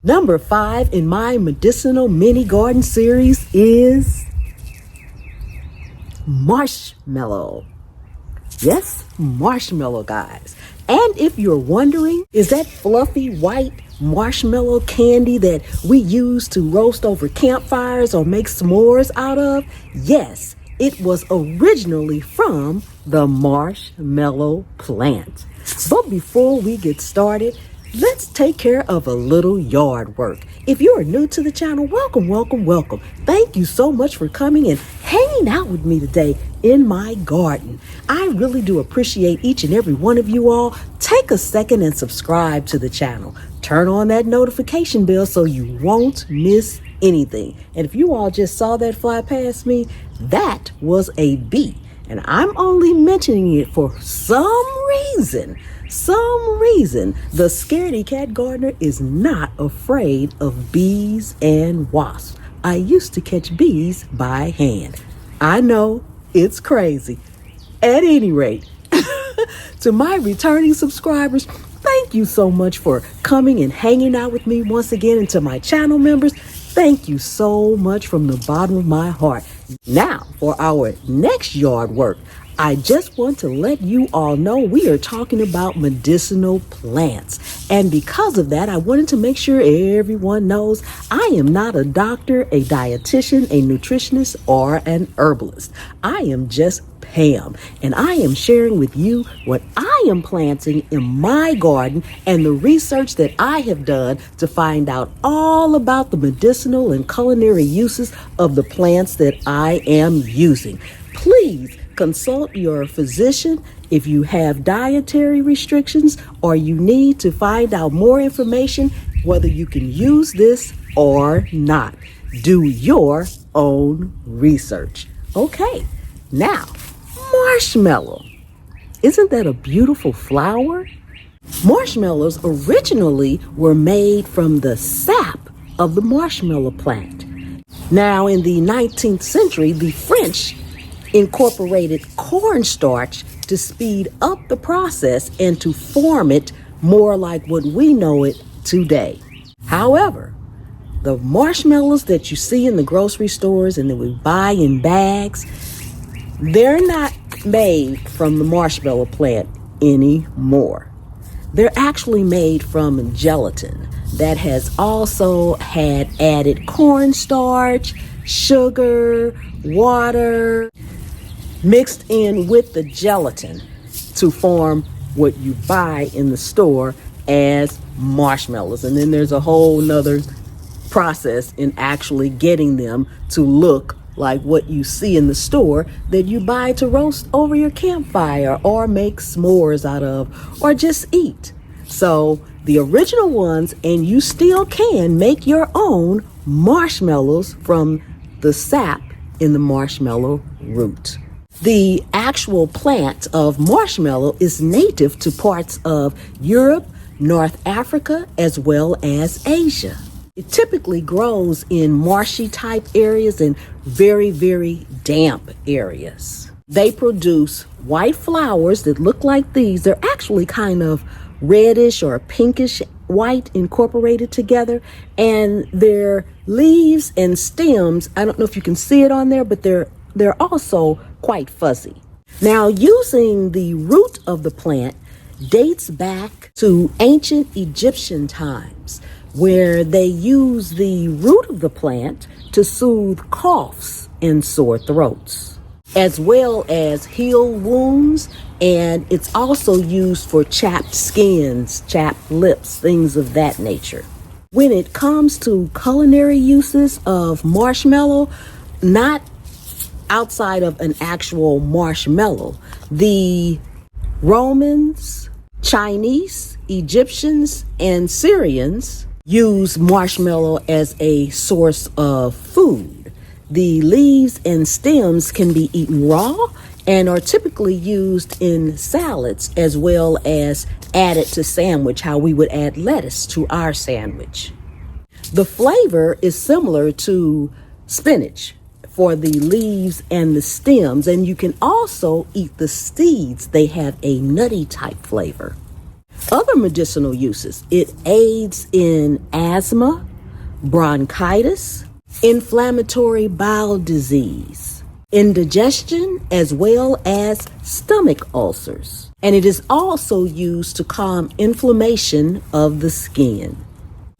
Number 5 in my medicinal mini garden series is marshmallow. Yes, marshmallow, guys. And if you're wondering, is that fluffy white marshmallow candy that we use to roast over campfires or make s'mores out of? Yes, it was originally from the marshmallow plant. But before we get started, let's take care of a little yard work. If you are new to the channel, welcome, welcome, welcome. Thank you so much for coming and hanging out with me today in my garden. I really do appreciate each and every one of you all. Take a second and subscribe to the channel. Turn on that notification bell so you won't miss anything. And if you all just saw that fly past me, that was a bee. And I'm only mentioning it for some reason. The Scaredy Cat Gardener is not afraid of bees and wasps. I used to catch bees by hand. I know, it's crazy. At any rate, to my returning subscribers, thank you so much for coming and hanging out with me once again. And to my channel members, thank you so much from the bottom of my heart. Now, for our next yard work, I just want to let you all know we are talking about medicinal plants. And because of that, I wanted to make sure everyone knows I am not a doctor, a dietitian, a nutritionist, or an herbalist. I am just Pam, and I am sharing with you what I am planting in my garden and the research that I have done to find out all about the medicinal and culinary uses of the plants that I am using. Please consult your physician if you have dietary restrictions or you need to find out more information whether you can use this or not. Do your own research. Okay, now, marshmallow. Isn't that a beautiful flower? Marshmallows originally were made from the sap of the marshmallow plant. Now, in the 19th century, the French incorporated cornstarch to speed up the process and to form it more like what we know it today. However, the marshmallows that you see in the grocery stores and that we buy in bags, they're not made from the marshmallow plant anymore. They're actually made from gelatin that has also had added cornstarch, sugar, water, mixed in with the gelatin to form what you buy in the store as marshmallows. And then there's a whole nother process in actually getting them to look like what you see in the store that you buy to roast over your campfire or make s'mores out of or just eat. So the original ones, and you still can make your own marshmallows from the sap in the marshmallow root. The actual plant of marshmallow is native to parts of Europe, North Africa, as well as Asia. It typically grows in marshy type areas and very, very damp areas. They produce white flowers that look like these. They're actually kind of reddish or pinkish white incorporated together, and their leaves and stems, I don't know if you can see it on there, but they're also quite fuzzy. Now, using the root of the plant dates back to ancient Egyptian times, where they use the root of the plant to soothe coughs and sore throats, as well as heal wounds, and it's also used for chapped skins, chapped lips, things of that nature. When it comes to culinary uses of marshmallow, not outside of an actual marshmallow, the Romans, Chinese, Egyptians, and Syrians use marshmallow as a source of food. The leaves and stems can be eaten raw and are typically used in salads as well as added to sandwich, how we would add lettuce to our sandwich. The flavor is similar to spinach for the leaves and the stems, and you can also eat the seeds. They have a nutty type flavor. Other medicinal uses: it aids in asthma, bronchitis, inflammatory bowel disease, indigestion, as well as stomach ulcers. And it is also used to calm inflammation of the skin.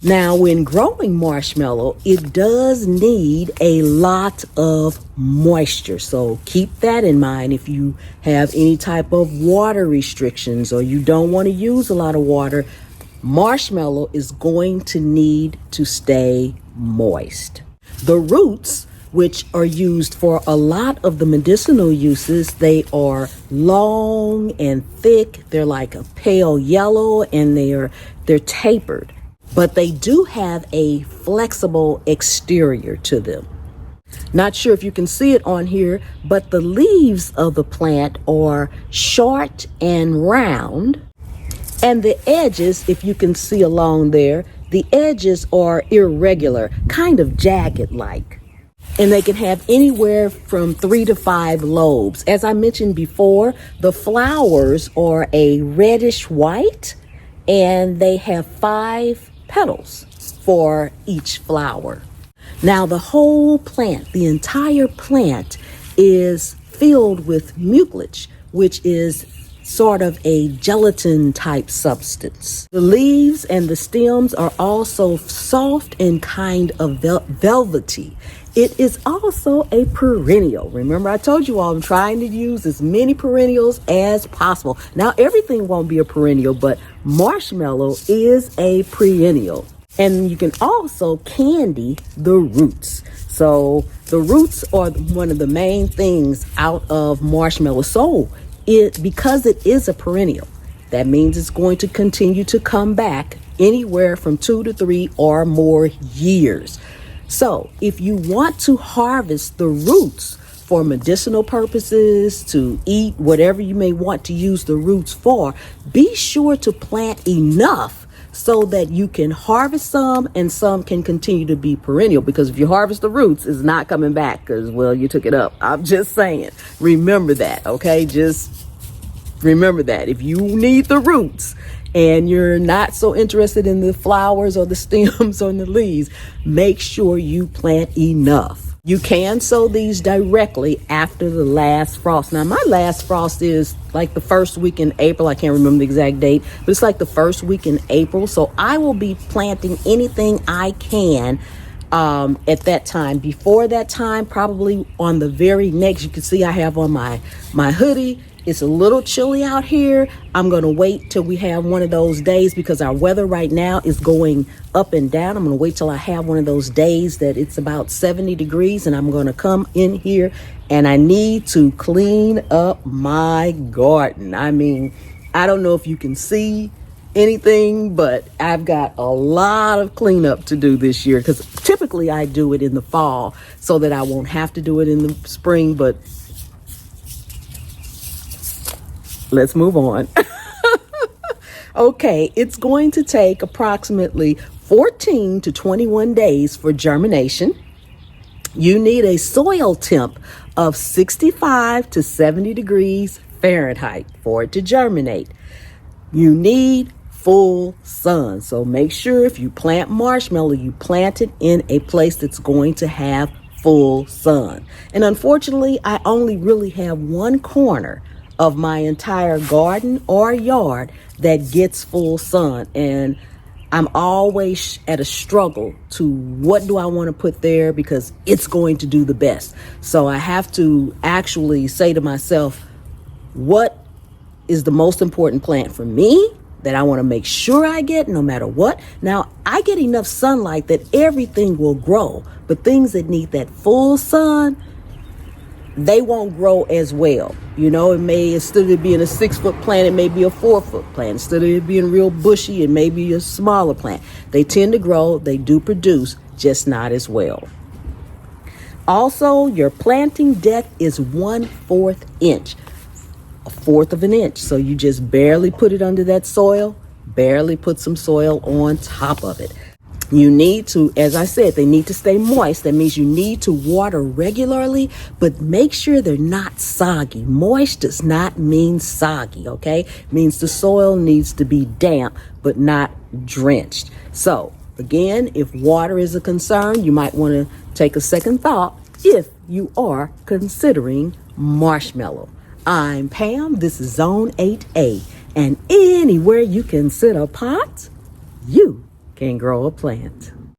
Now, when growing marshmallow, it does need a lot of moisture. So keep that in mind if you have any type of water restrictions or you don't want to use a lot of water. Marshmallow is going to need to stay moist. The roots, which are used for a lot of the medicinal uses, they are long and thick. They're like a pale yellow, and they're tapered. But they do have a flexible exterior to them. Not sure if you can see it on here, but the leaves of the plant are short and round. And the edges, if you can see along there, the edges are irregular, kind of jagged-like. And they can have anywhere from 3 to 5 lobes. As I mentioned before, the flowers are a reddish white, and they have 5 petals for each flower. Now, the whole plant, the entire plant, is filled with mucilage, which is sort of a gelatin type substance. The leaves and the stems are also soft and kind of velvety. It is also a perennial. Remember, I told you all I'm trying to use as many perennials as possible. Now, everything won't be a perennial, but marshmallow is a perennial. And you can also candy the roots. So the roots are one of the main things out of marshmallow. So because it is a perennial, that means it's going to continue to come back anywhere from 2 to 3 or more years. So if you want to harvest the roots for medicinal purposes, to eat, whatever you may want to use the roots for, be sure to plant enough so that you can harvest some and some can continue to be perennial. Because if you harvest the roots, it's not coming back because, well, you took it up. I'm just saying. Remember that, okay? Just remember that. If you need the roots and you're not so interested in the flowers or the stems or the leaves, make sure you plant enough. You can sow these directly after the last frost. Now, my last frost is like the first week in April. I can't remember the exact date, but it's like the first week in April. So I will be planting anything I can at that time. Before that time, probably on the very next, you can see I have on my hoodie. It's a little chilly out here. I'm going to wait till we have one of those days because our weather right now is going up and down. I'm going to wait till I have one of those days that it's about 70 degrees, and I'm going to come in here and I need to clean up my garden. I mean, I don't know if you can see anything, but I've got a lot of cleanup to do this year because typically I do it in the fall so that I won't have to do it in the spring, but let's move on. Okay, it's going to take approximately 14 to 21 days for germination. You need a soil temp of 65 to 70 degrees Fahrenheit for it to germinate. You need full sun. So make sure if you plant marshmallow, you plant it in a place that's going to have full sun. And unfortunately, I only really have one corner of my entire garden or yard that gets full sun, and I'm always at a struggle to what do I want to put there because it's going to do the best. So I have to actually say to myself, what is the most important plant for me that I want to make sure I get no matter what? Now, I get enough sunlight that everything will grow, but things that need that full sun, they won't grow as well. You know, it may, instead of it being a 6-foot plant, it may be a 4-foot plant. Instead of it being real bushy, it may be a smaller plant. They tend to grow, they do produce, just not as well. Also, your planting depth is 1/4 inch, 1/4 of an inch. So you just barely put it under that soil, barely put some soil on top of it. You need to, as I said, they need to stay moist. That means you need to water regularly, but make sure they're not soggy. Moist does not mean soggy, okay? It means the soil needs to be damp, but not drenched. So, again, if water is a concern, you might want to take a second thought if you are considering marshmallow. I'm Pam. This is Zone 8A. And anywhere you can sit a pot, you can grow a plant.